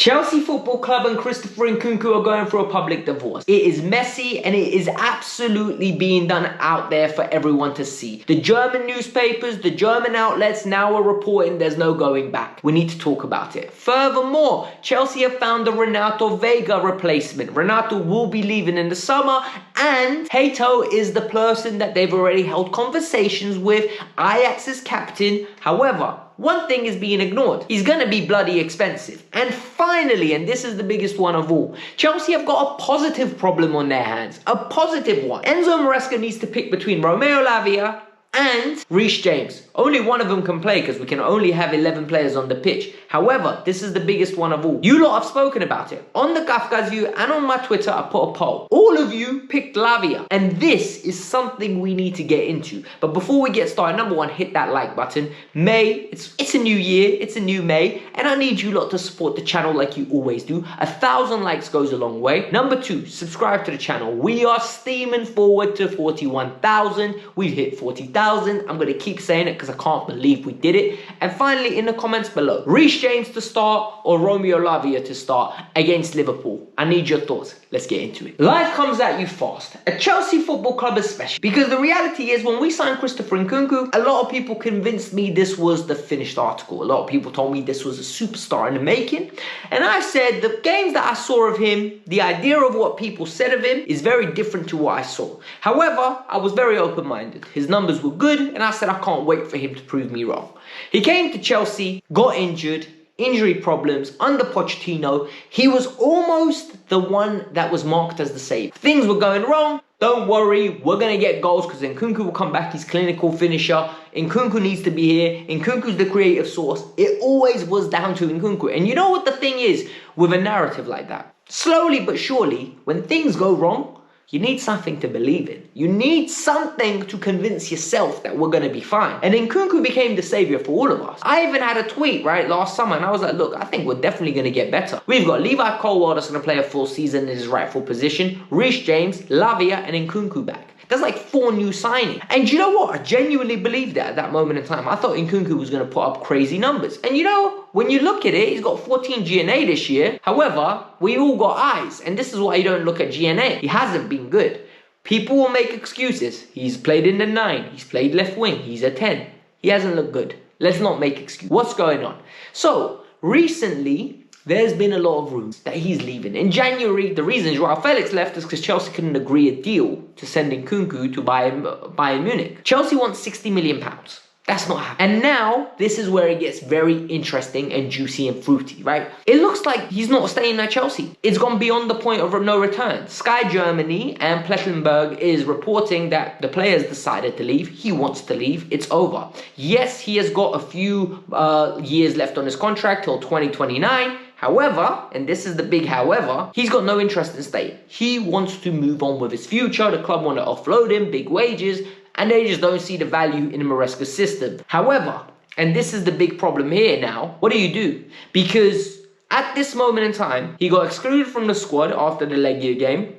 Chelsea Football Club and Christopher Nkunku are going through a public divorce. It is messy and it is absolutely being done out there for everyone to see. The German newspapers, the German outlets now are reporting there's no going back. We need to talk about it. Furthermore, Chelsea have found a Renato Vega replacement. Renato will be leaving in the summer, and Hato is the person that they've already held conversations with, Ajax's captain. However, one thing is being ignored. He's going to be bloody expensive. And finally, and this is the biggest one of all, Chelsea have got a positive problem on their hands. A positive one. Enzo Maresca needs to pick between Romeo Lavia and Reece James. Only one of them can play because we can only have 11 players on the pitch. However, this is the biggest one of all. You lot have spoken about it. On the Kavkas View and on my Twitter, I put a poll. All of you picked Lavia. And this is something we need to get into. But before we get started, number one, hit that like button. May, it's a new year, it's a new May, and I need you lot to support the channel like you always do. 1,000 likes goes a long way. Number two, subscribe to the channel. We are steaming forward to 41,000. We've hit 40,000. I'm going to keep saying it because I can't believe we did it. And finally, in the comments below, Reece James to start or Romeo Lavia to start against Liverpool. I need your thoughts. Let's get into it. Life comes at you fast. A Chelsea Football Club especially. Because the reality is, when we signed Christopher Nkunku, a lot of people convinced me this was the finished article. A lot of people told me this was a superstar in the making. And I said the games that I saw of him, the idea of what people said of him is very different to what I saw. However, I was very open-minded. His numbers were good, and I said I can't wait for him to prove me wrong. He came to Chelsea, got injured, injury problems under Pochettino. He was almost the one that was marked as the save. Things were going wrong. Don't worry, we're going to get goals because Nkunku will come back. He's clinical finisher. Nkunku needs to be here. Nkunku's the creative source. It always was down to Nkunku. And you know what the thing is with a narrative like that? Slowly but surely, when things go wrong, you need something to believe in. You need something to convince yourself that we're going to be fine. And Nkunku became the savior for all of us. I even had a tweet, last summer, and I was like, look, I think we're definitely going to get better. We've got Levi Colwill that's going to play a full season in his rightful position, Reece James, Lavia, and Nkunku back. There's like 4 new signings. And you know what? I genuinely believed that at that moment in time. I thought Nkunku was going to put up crazy numbers. And you know, when you look at it, he's got 14 GNA this year. However, we all got eyes. And this is why you don't look at GNA. He hasn't been good. People will make excuses. He's played in the 9. He's played left wing. He's a 10. He hasn't looked good. Let's not make excuses. What's going on? So, recently, there's been a lot of rumours that he's leaving. In January, the reason Jorrel Felix left is because Chelsea couldn't agree a deal to send Nkunku to Bayern Munich. Chelsea wants £60 million. That's not happening. And now, this is where it gets very interesting and juicy and fruity, right? It looks like he's not staying at Chelsea. It's gone beyond the point of no return. Sky Germany and Plettenberg is reporting that the player's decided to leave. He wants to leave. It's over. Yes, he has got a few years left on his contract till 2029. However, and this is the big however, he's got no interest in staying. He wants to move on with his future. The club want to offload him, big wages, and they just don't see the value in the Maresca system. However, and this is the big problem here now, what do? Because at this moment in time, he got excluded from the squad after the Lavia game.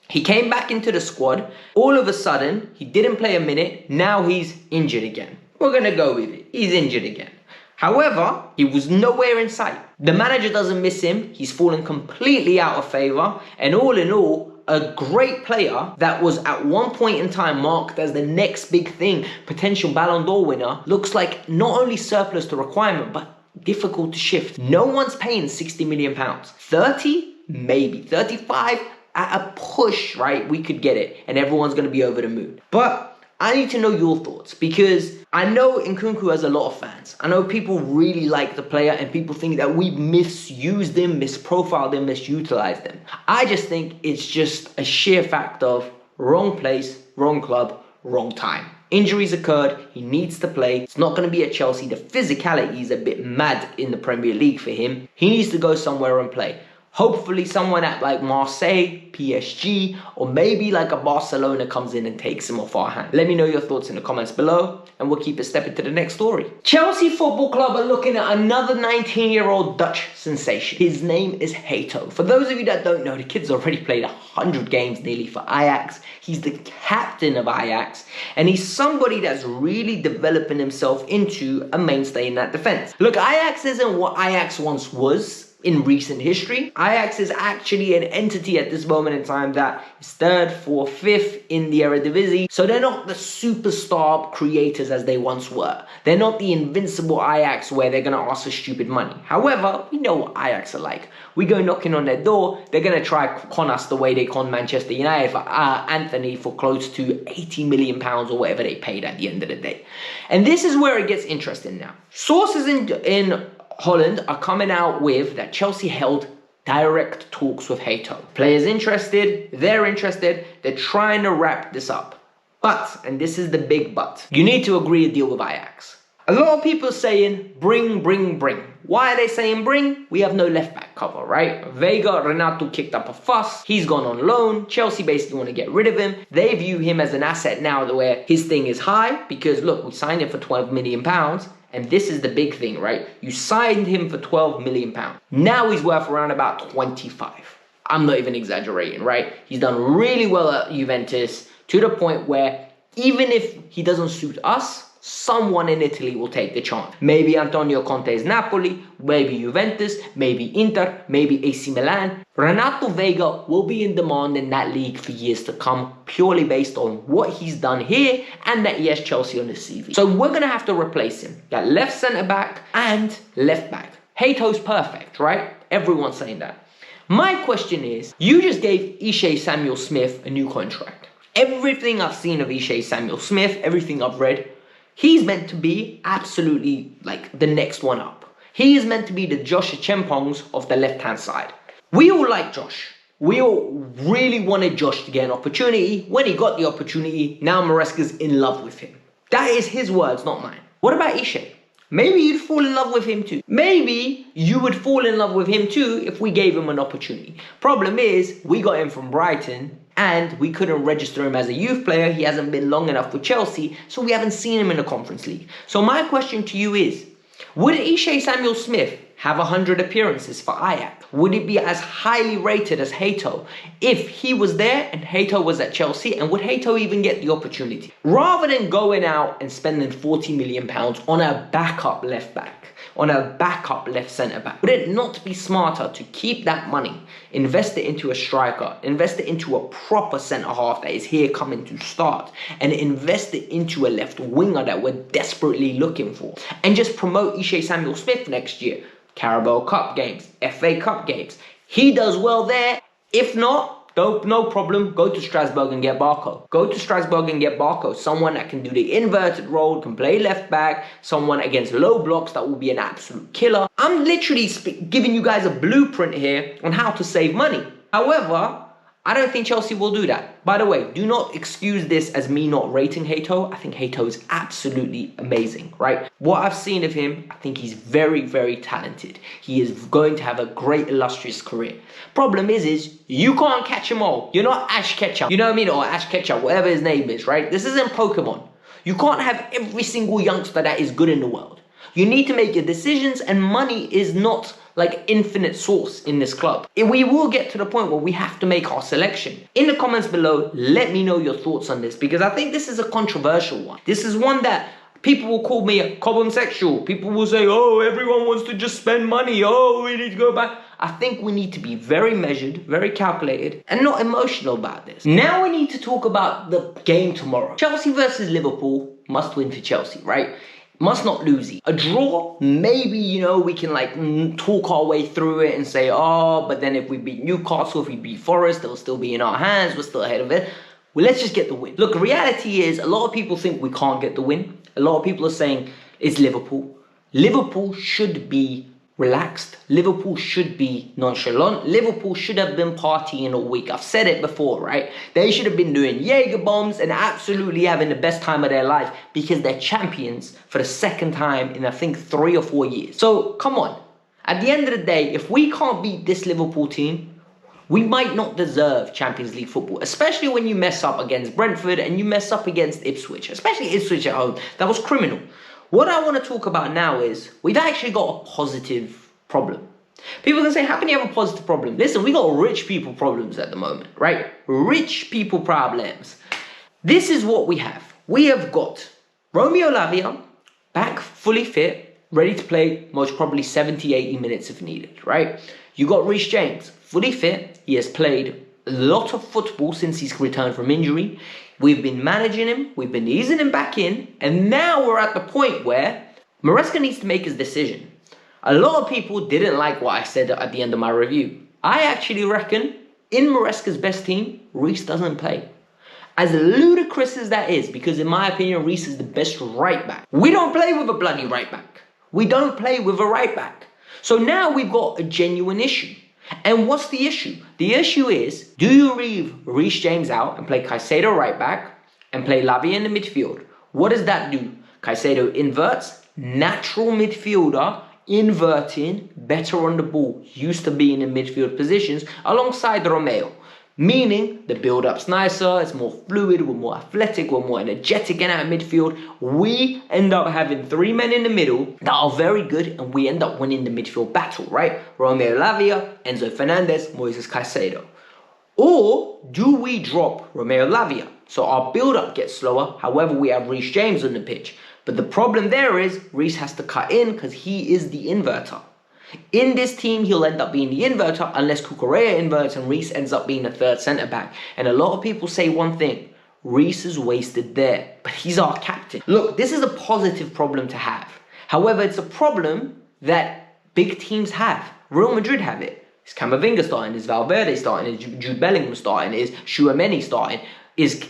He came back into the squad. All of a sudden, he didn't play a minute. Now he's injured again. We're going to go with it. He's injured again. However, he was nowhere in sight. The manager doesn't miss him. He's fallen completely out of favour. And all in all, a great player that was at one point in time marked as the next big thing, potential Ballon d'Or winner, looks like not only surplus to requirement, but difficult to shift. No one's paying £60 million. 30? Maybe. 35? At a push, right? We could get it. And everyone's going to be over the moon. But I need to know your thoughts, because I know Nkunku has a lot of fans. I know people really like the player and people think that we've misused him, misprofiled him, misutilized him. I just think it's just a sheer fact of wrong place, wrong club, wrong time. Injuries occurred, he needs to play. It's not going to be at Chelsea. The physicality is a bit mad in the Premier League for him. He needs to go somewhere and play. Hopefully someone at like Marseille, PSG, or maybe like a Barcelona comes in and takes him off our hand. Let me know your thoughts in the comments below, and we'll keep it stepping to the next story. Chelsea Football Club are looking at another 19-year-old Dutch sensation. His name is Hato. For those of you that don't know, the kid's already played 100 games nearly for Ajax. He's the captain of Ajax, and he's somebody that's really developing himself into a mainstay in that defense. Look, Ajax isn't what Ajax once was. in recent history. Ajax is actually an entity at this moment in time that is third, fourth, fifth in the Eredivisie. So they're not the superstar creators as they once were. They're not the invincible Ajax where they're going to ask for stupid money. However, we know what Ajax are like. We go knocking on their door, they're going to try con us the way they con Manchester United for Anthony for close to 80 million pounds or whatever they paid at the end of the day. And this is where it gets interesting now. Sources in Holland are coming out with that Chelsea held direct talks with Hato. Players interested, they're trying to wrap this up. But, and this is the big but, you need to agree a deal with Ajax. A lot of people are saying, bring. Why are they saying bring? We have no left back cover, right? Vega, Renato kicked up a fuss. He's gone on loan. Chelsea basically want to get rid of him. They view him as an asset now where his thing is high because look, we signed him for £12 million. And this is the big thing, right? You signed him for £12 million. Now he's worth around about 25. I'm not even exaggerating, right? He's done really well at Juventus to the point where even if he doesn't suit us, someone in Italy will take the chance. Maybe Antonio Conte's Napoli, maybe Juventus, maybe Inter, maybe AC Milan. Renato Vega will be in demand in that league for years to come, purely based on what he's done here and that he has Chelsea on his CV. So we're going to have to replace him. That left centre-back and left back. Hato's perfect, right? Everyone's saying that. My question is, you just gave Ishe Samuel Smith a new contract. Everything I've seen of Ishe Samuel Smith, everything I've read, he's meant to be absolutely like the next one up. He is meant to be the Josh Chempongs of the left-hand side. We all like Josh. We all really wanted Josh to get an opportunity. When he got the opportunity, now Maresca's in love with him. That is his words, not mine. What about Ishe? Maybe you'd fall in love with him too. Maybe you would fall in love with him too if we gave him an opportunity. Problem is, we got him from Brighton and we couldn't register him as a youth player. He hasn't been long enough with Chelsea, so we haven't seen him in the Conference League. So my question to you is, would Ishe Samuel Smith have 100 appearances for Ajax? Would it be as highly rated as Hato if he was there and Hato was at Chelsea? And would Hato even get the opportunity? Rather than going out and spending £40 million on a backup left back, on a backup left centre back, would it not be smarter to keep that money, invest it into a striker, invest it into a proper centre half that is here coming to start, and invest it into a left winger that we're desperately looking for, and just promote Ishe Samuel Smith next year? Carabao Cup games, FA Cup games. He does well there. If not, no problem. Go to Strasbourg and get Barco. Go to Strasbourg and get Barco. Someone that can do the inverted role, can play left back. Someone against low blocks that will be an absolute killer. I'm literally giving you guys a blueprint here on how to save money. However, I don't think Chelsea will do that. By the way, do not excuse this as me not rating Hato. I think Hato is absolutely amazing, right? What I've seen of him, I think he's very, very talented. He is going to have a great, illustrious career. Problem is you can't catch them all. You're not Ash Ketchum, you know what I mean? Or Ash Ketchum, whatever his name is, right? This isn't Pokemon. You can't have every single youngster that is good in the world. You need to make your decisions, and money is not like infinite source in this club. We will get to the point where we have to make our selection. In the comments below, let me know your thoughts on this, because I think this is a controversial one. This is one that people will call me a cobham sexual. People will say, oh, everyone wants to just spend money. Oh, we need to go back. I think we need to be very measured, very calculated, and not emotional about this. Now we need to talk about the game tomorrow. Chelsea versus Liverpool, must win for Chelsea, right? Must not lose it. A draw, maybe, you know, we can like talk our way through it and say, oh, but then if we beat Newcastle, if we beat Forest, it'll still be in our hands. We're still ahead of it. Well, let's just get the win. Look, reality is a lot of people think we can't get the win. A lot of people are saying it's Liverpool. Liverpool should be relaxed. Liverpool should be nonchalant. Liverpool should have been partying all week. I've said it before, right? They should have been doing Jaeger bombs and absolutely having the best time of their life, because they're champions for the second time in, I think, 3 or 4 years. So, come on. At the end of the day, if we can't beat this Liverpool team, we might not deserve Champions League football, especially when you mess up against Brentford and you mess up against Ipswich, especially Ipswich at home. That was criminal. What I want to talk about now is we've actually got a positive problem. People can say, how can you have a positive problem? Listen, we got rich people problems at the moment, right? Rich people problems. This is what we have. We have got Romeo Lavia back fully fit. ready to play most probably 70, 80 minutes if needed, right? You got Reece James, fully fit. He has played a lot of football since he's returned from injury. We've been managing him, we've been easing him back in, and now we're at the point where Maresca needs to make his decision. A lot of people didn't like what I said at the end of my review. I actually reckon in Maresca's best team, Reece doesn't play. As ludicrous as that is, because in my opinion, Reece is the best right back. We don't play with a bloody right back. We don't play with a right back. So now we've got a genuine issue. And what's the issue? The issue is, do you leave Reece James out and play Caicedo right back and play Lavia in the midfield? What does that do? Caicedo inverts, natural midfielder, inverting, better on the ball, used to be in the midfield positions alongside Romeo. Meaning the build-up's nicer, it's more fluid, we're more athletic, we're more energetic in our midfield. We end up having three men in the middle that are very good, and we end up winning the midfield battle, right? Romeo Lavia, Enzo Fernandez, Moises Caicedo. Or do we drop Romeo Lavia? So our build-up gets slower, however we have Reece James on the pitch. But the problem there is Reece has to cut in because he is the inverter. In this team, he'll end up being the inverter unless Cucurella inverts and Reece ends up being a third centre-back. And a lot of people say one thing, Reece is wasted there, but he's our captain. Look, this is a positive problem to have. However, it's a problem that big teams have. Real Madrid have it. Is Camavinga starting? Is Valverde starting? Is Jude Bellingham starting? Is Tchouaméni starting? Is,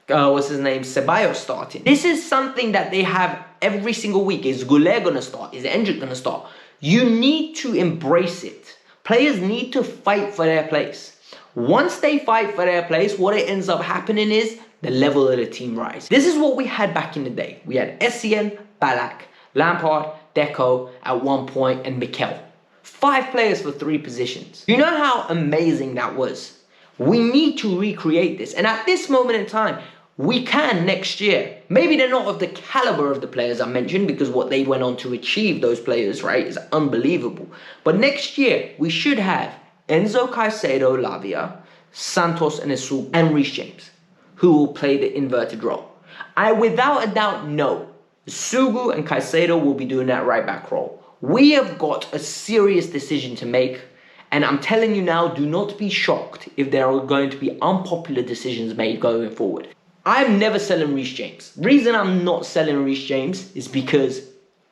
what's his name, Ceballos starting? This is something that they have every single week. Is Goulet going to start? Is Endrick going to start? You need to embrace it. Players need to fight for their place. Once they fight for their place, what it ends up happening is the level of the team rises. This is what we had back in the day. We had SCN, Ballack, Lampard, Deco at one point, and Mikel. 5 players for 3 positions. You know how amazing that was? We need to recreate this. And at this moment in time, we can next year. Maybe they're not of the caliber of the players I mentioned, because what they went on to achieve, those players, right, is unbelievable. But next year, we should have Enzo Caicedo, Lavia, Santos and Esu, and Reece James, who will play the inverted role. I without a doubt know Sugu and Caicedo will be doing that right back role. We have got a serious decision to make. And I'm telling you now, do not be shocked if there are going to be unpopular decisions made going forward. I'm never selling Reece James. Reason I'm not selling Reece James is because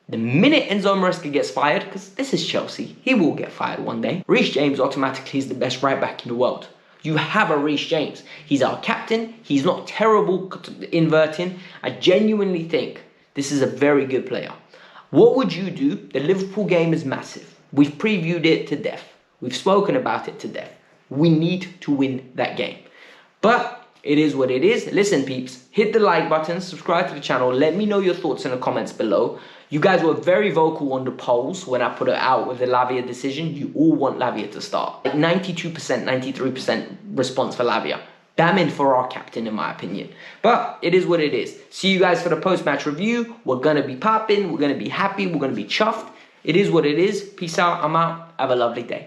the minute Enzo Maresca gets fired, because this is Chelsea, he will get fired one day, Reece James automatically is the best right back in the world. You have a Reece James. He's our captain. He's not terrible inverting. I genuinely think this is a very good player. What would you do? The Liverpool game is massive. We've previewed it to death. We've spoken about it to death. We need to win that game. But it is what it is. Listen, peeps, hit the like button, subscribe to the channel. Let me know your thoughts in the comments below. You guys were very vocal on the polls when I put it out with the Lavia decision. You all want Lavia to start. Like 92%, 93% response for Lavia. Damning for our captain, in my opinion. But it is what it is. See you guys for the post-match review. We're going to be popping. We're going to be happy. We're going to be chuffed. It is what it is. Peace out. I'm out. Have a lovely day.